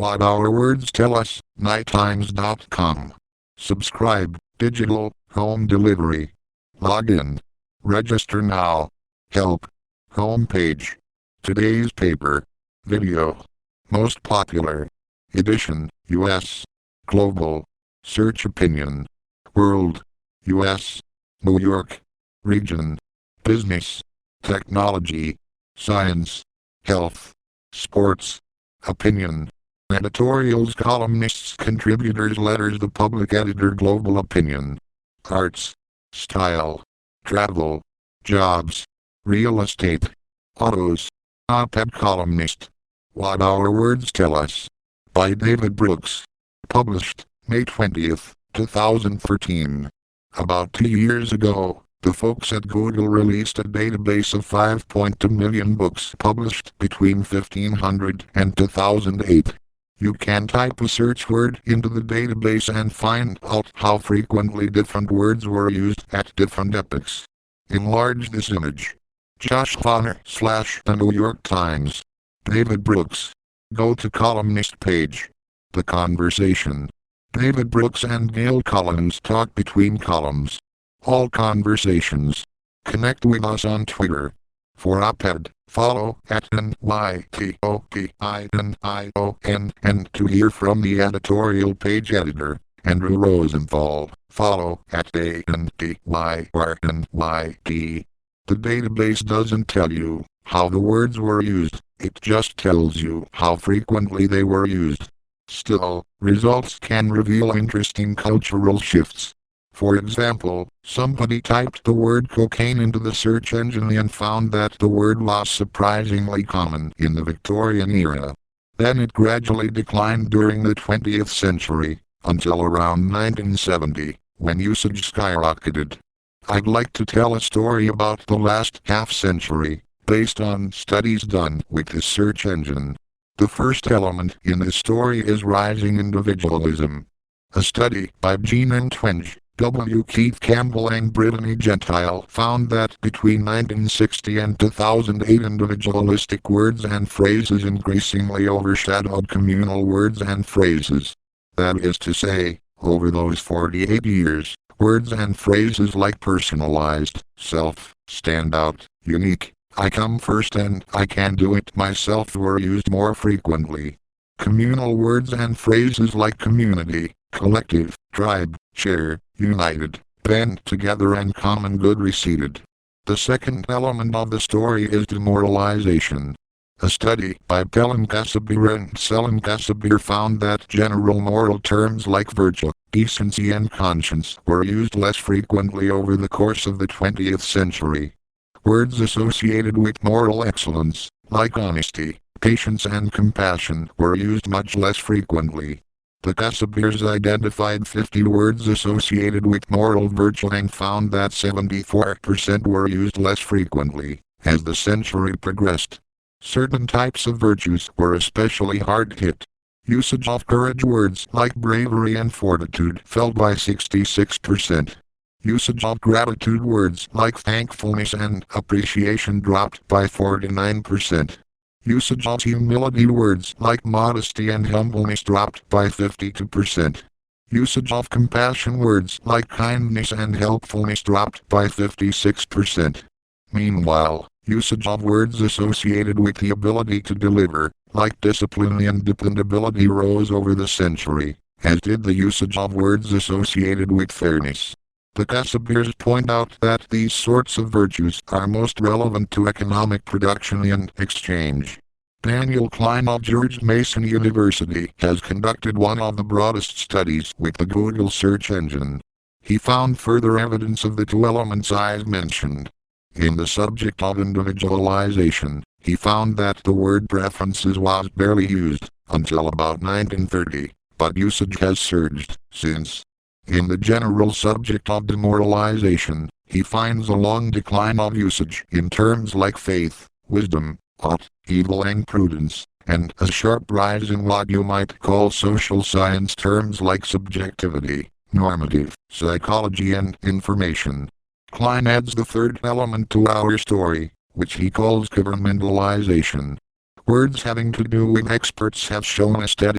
brookswhat-our-words-tell-us, nighttimes.com. Subscribe, digital, home delivery. Log in. Register now. Help. Homepage. Today's paper. Video. Most popular. Edition, US. Global. Search opinion. World. US. New York. Region. Business. Technology. Science. Health. Sports. Opinion. Editorials, columnists, contributors, letters, the public editor, global opinion. Arts. Style. Travel. Jobs. Real estate. Autos. Op-ed columnist. What Our Words Tell Us. By David Brooks. Published, May 20th, 2013. About 2 years ago, the folks at Google released a database of 5.2 million books published between 1500 and 2008. You can type a search word into the database and find out how frequently different words were used at different epochs. Enlarge this image. Josh Bonner / The New York Times. David Brooks. Go to columnist page. The conversation. David Brooks and Gail Collins talk between columns. All conversations. Connect with us on Twitter. For op-ed, follow @NYTOPINION, and to hear from the editorial page editor, Andrew Rosenthal, follow @ANDYRNYT. The database doesn't tell you how the words were used, it just tells you how frequently they were used. Still, results can reveal interesting cultural shifts. For example, somebody typed the word cocaine into the search engine and found that the word was surprisingly common in the Victorian era. Then it gradually declined during the 20th century, until around 1970, when usage skyrocketed. I'd like to tell a story about the last half-century, based on studies done with this search engine. The first element in this story is rising individualism. A study by Jean M. Twenge, W. Keith Campbell and Brittany Gentile found that between 1960 and 2008 individualistic words and phrases increasingly overshadowed communal words and phrases. That is to say, over those 48 years, words and phrases like personalized, self, stand out, unique, I come first and I can do it myself were used more frequently. Communal words and phrases like community, collective, tribe, share, united, band together and common good receded. The second element of the story is demoralization. A study by Pelin Kassabir and Selin Kassabir found that general moral terms like virtue, decency and conscience were used less frequently over the course of the 20th century. Words associated with moral excellence, like honesty, patience and compassion, were used much less frequently. The Kassabirs identified 50 words associated with moral virtue and found that 74% were used less frequently as the century progressed. Certain types of virtues were especially hard hit. Usage of courage words like bravery and fortitude fell by 66%. Usage of gratitude words like thankfulness and appreciation dropped by 49%. Usage of humility words like modesty and humbleness dropped by 52%. Usage of compassion words like kindness and helpfulness dropped by 56%. Meanwhile, usage of words associated with the ability to deliver, like discipline and dependability, rose over the century, as did the usage of words associated with fairness. The Kassabirs point out that these sorts of virtues are most relevant to economic production and exchange. Daniel Klein of George Mason University has conducted one of the broadest studies with the Google search engine. He found further evidence of the two elements I've mentioned. In the subject of individualization, he found that the word preferences was barely used until about 1930, but usage has surged since. In the general subject of demoralization, he finds a long decline of usage in terms like faith, wisdom, ought, evil and prudence, and a sharp rise in what you might call social science terms like subjectivity, normative, psychology and information. Klein adds the third element to our story, which he calls governmentalization. Words having to do with experts have shown a steady